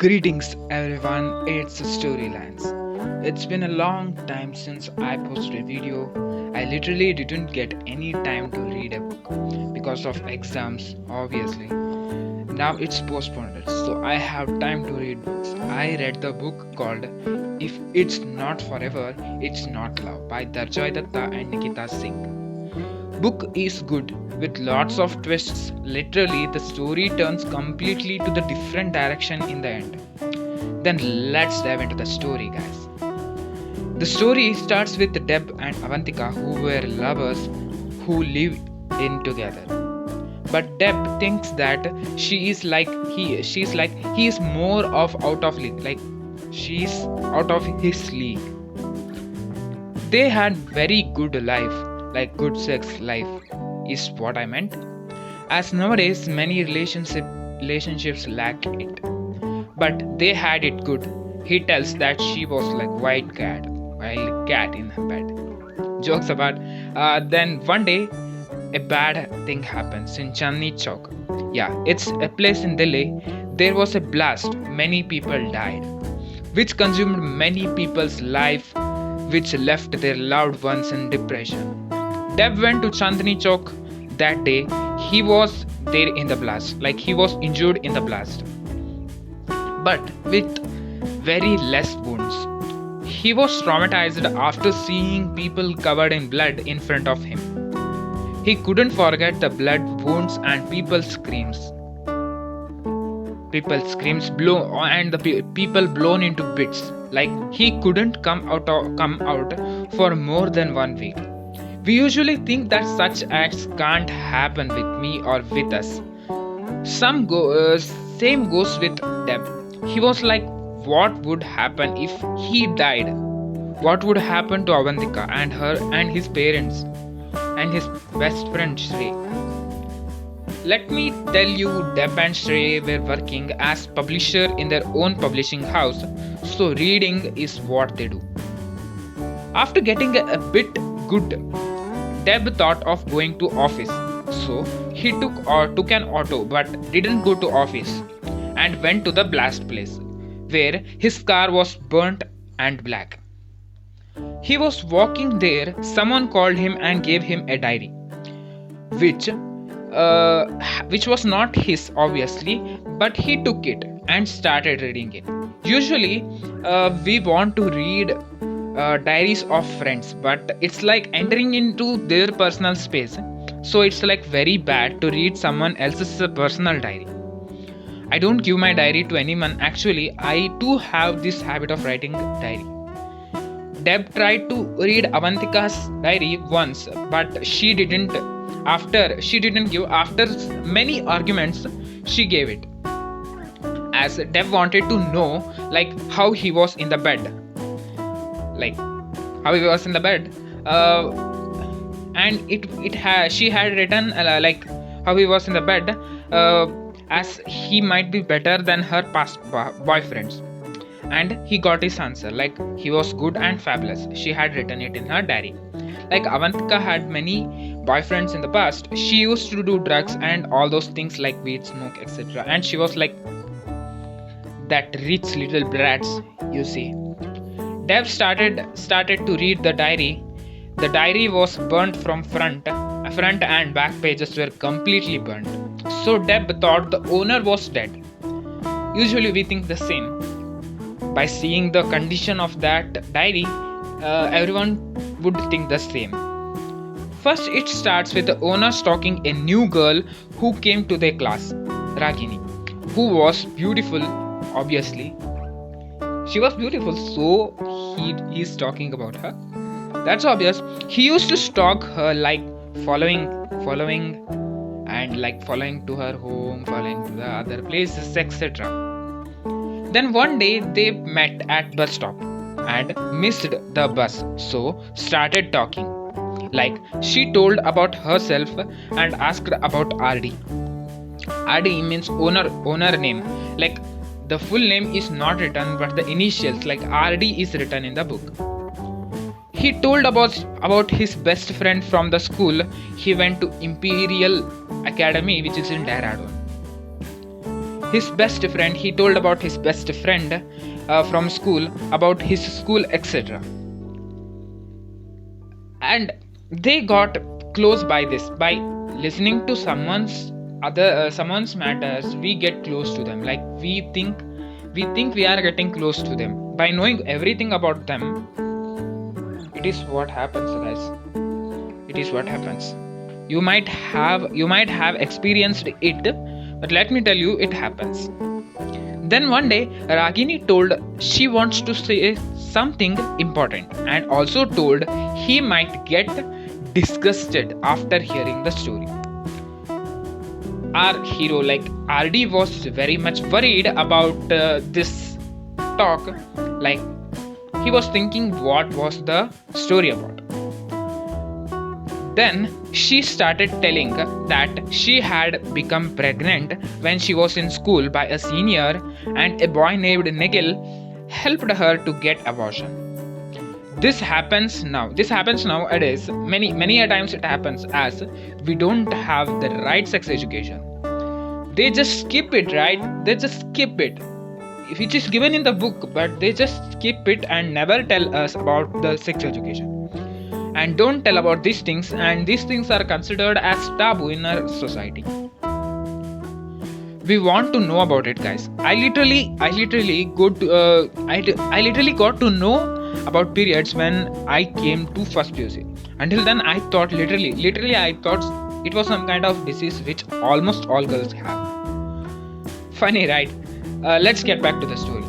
Greetings everyone, it's Storylines. It's been a long time since I posted a video. I literally didn't get any time to read a book because of exams, obviously. Now it's postponed, so I have time to read books. I read the book called If It's Not Forever, It's Not Love by Darjoy Datta and Nikita Singh. Book is good with lots of twists. Literally, the story turns completely to the different direction in the end. Then let's dive into the story, guys. The story starts with Deb and Avantika, who were lovers who live in together. But Deb thinks that she's like he is more of out of league, like she's out of his league. They had very good life, like good sex life is what I meant. As nowadays many relationships lack it. But they had it good. He tells that she was like wild cat in her bed. Jokes apart, then one day a bad thing happens in Chandni Chowk. Yeah, it's a place in Delhi. There was a blast. Many people died, which consumed many people's life, which left their loved ones in depression. Deb went to Chandni Chowk that day. He was there in the blast, like he was injured in the blast, but with very less wounds. He was traumatized after seeing people covered in blood in front of him. He couldn't forget the blood wounds and people's screams. People screams blow and the people blown into bits. Like he couldn't come out for more than 1 week. We usually think that such acts can't happen with me or with us. Same goes with Deb. He was like, what would happen if he died? What would happen to Avantika and her and his parents and his best friend Shrey? Let me tell you, Deb and Shrey were working as publisher in their own publishing house, so reading is what they do. After getting a bit good, Deb thought of going to office, so he took an auto but didn't go to office and went to the blast place, where his car was burnt and black. He was walking there, someone called him and gave him a diary, which was not his obviously, but he took it and started reading it. Usually, we want to read diaries of friends, but it's like entering into their personal space, so it's like very bad to read someone else's personal diary. I don't give my diary to anyone. Actually, I too have this habit of writing diary. Deb tried to read Avantika's diary once, but she didn't. After many arguments, she gave it. As Deb wanted to know, like how he was in the bed, and she had written like how he was in the bed. As he might be better than her past boyfriends, and he got his answer, like he was good and fabulous. She had written it in her diary. Like Avantika had many boyfriends in the past. She used to do drugs and all those things like weed, smoke, etc., and she was like that rich little brats, you see. Deb started to read the diary. The diary was burnt from front and back pages were completely burnt. So Deb thought the owner was dead. Usually we think the same. By seeing the condition of that diary, everyone would think the same. First, it starts with the owner stalking a new girl who came to their class, Ragini, who was beautiful, obviously. She was beautiful, so he is talking about her. That's obvious. He used to stalk her, like following and like following to her home, following to the other places, etc. Then one day they met at bus stop and missed the bus, so started talking. Like she told about herself and asked about RD. RD means owner name. Like the full name is not written, but the initials like RD is written in the book. He told about his best friend from the school. He went to Imperial Academy, which is in Dehradun. his best friend. He told about his best friend from school, about his school, etc. And they got close by this, by listening to someone's matters. We get close to them, like we think we are getting close to them by knowing everything about them. It is what happens, guys. It is what happens. You might have experienced it, but let me tell you, it happens. Then one day, Ragini told she wants to say something important, and also told he might get disgusted after hearing the story. Our hero, like RD, was very much worried about this talk. Like, he was thinking, what was the story about? Then she started telling that she had become pregnant when she was in school by a senior, and a boy named Nigel helped her to get abortion. This happens nowadays. Many a times it happens, as we don't have the right sex education. They just skip it, right? They just skip it. Which is given in the book, but they just skip it and never tell us about the sex education. And don't tell about these things, and these things are considered as taboo in our society. We want to know about it, guys. I literally got to know about periods when I came to first PUC. Until then, I thought literally I thought it was some kind of disease which almost all girls have. Funny, right? Let's get back to the story.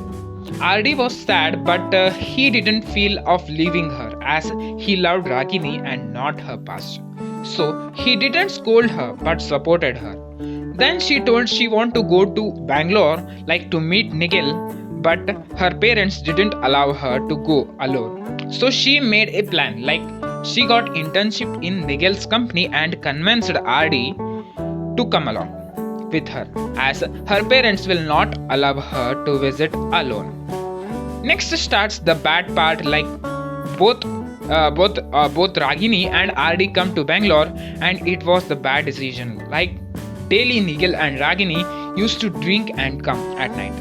RD was sad, but he didn't feel of leaving her, as he loved Ragini and not her past. So he didn't scold her, but supported her. Then she told she wanted to go to Bangalore, like to meet Nigel, but her parents didn't allow her to go alone. So she made a plan, like she got internship in Nigel's company and convinced RD to come along with her, as her parents will not allow her to visit alone. Next starts the bad part, like both Ragini and RD come to Bangalore, and it was the bad decision. Like daily, Nigel and Ragini used to drink and come at night.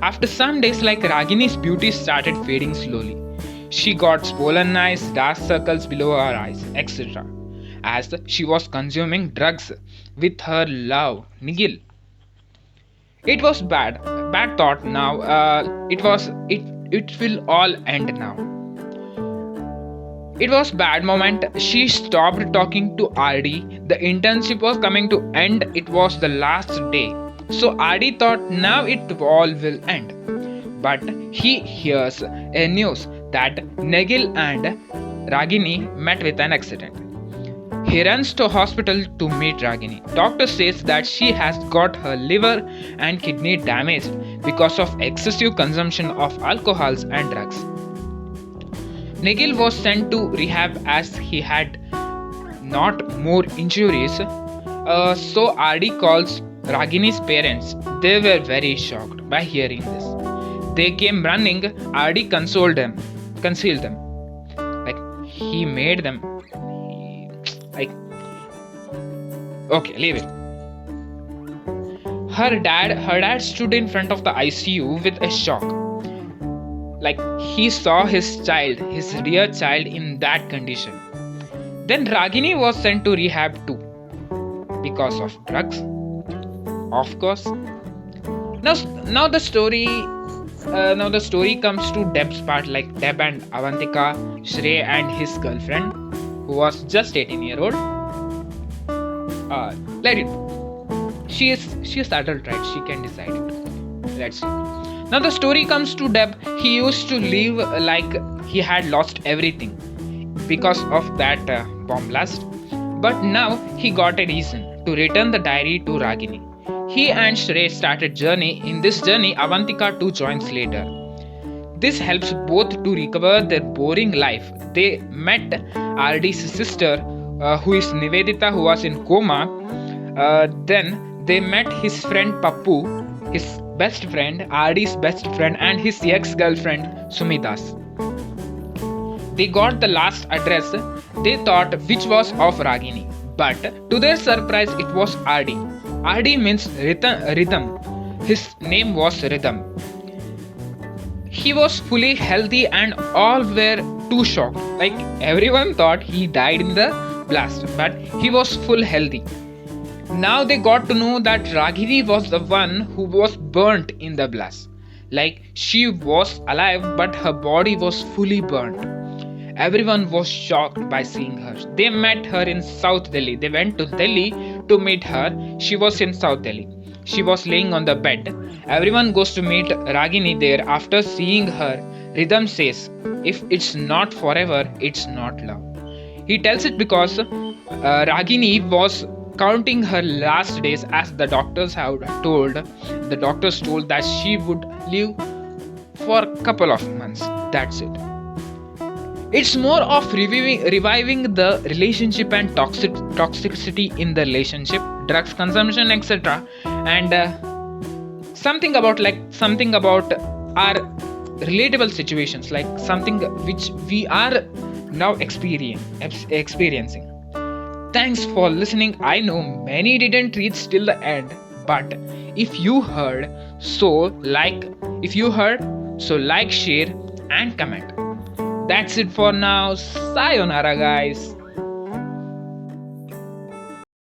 After some days, like Ragini's beauty started fading slowly. She got swollen eyes, dark circles below her eyes, etc. as she was consuming drugs with her love, Nigel. It was bad thought now. It will all end now. It was bad moment. She stopped talking to RD. The internship was coming to end. It was the last day. So RD thought now it all will end. But he hears a news that Nigel and Ragini met with an accident. He runs to hospital to meet Ragini. Doctor says that she has got her liver and kidney damaged because of excessive consumption of alcohols and drugs. Nigel was sent to rehab as he had not more injuries. So RD calls Ragini's parents. They were very shocked by hearing this. They came running. RD consoled them. Like he made them. Okay, leave it. Her dad stood in front of the ICU with a shock. Like he saw his dear child in that condition. Then Ragini was sent to rehab too. Because of drugs. Of course. Now the story comes to Deb's part, like Deb and Avantika, Shrey and his girlfriend, who was just 18-year-old. Let it. She is adult, right? She can decide it. Let's see. Now the story comes to Deb. He used to live like he had lost everything because of that bomb blast. But now he got a reason to return the diary to Ragini. He and Shrey started journey. In this journey, Avantika too joins later. This helps both to recover their boring life. They met RD's sister, who is Nivedita, who was in coma. Then they met his friend Pappu, his best friend, RD's best friend, and his ex-girlfriend Sumitas. They got the last address they thought which was of Ragini, but to their surprise it was RD. RD means rhythm. His name was Rhythm. He was fully healthy and all were too shocked. Like everyone thought he died in the blast, but he was full healthy. Now they got to know that Ragini was the one who was burnt in the blast. Like she was alive, but her body was fully burnt. Everyone was shocked by seeing her. They met her in South Delhi. They went to Delhi to meet her. She was in South Delhi. She was laying on the bed. Everyone goes to meet Ragini there. After seeing her, Rhythm says, "If it's not forever, it's not love." He tells it because Ragini was counting her last days as the doctors have told. The doctors told that she would live for a couple of months. That's it. It's more of reviving the relationship and toxicity in the relationship, drugs consumption, etc. And something about our relatable situations, like something which we are now experiencing. Thanks for listening. I know many didn't reach till the end, but if you heard, so like, share, and comment. That's it for now. Sayonara, guys.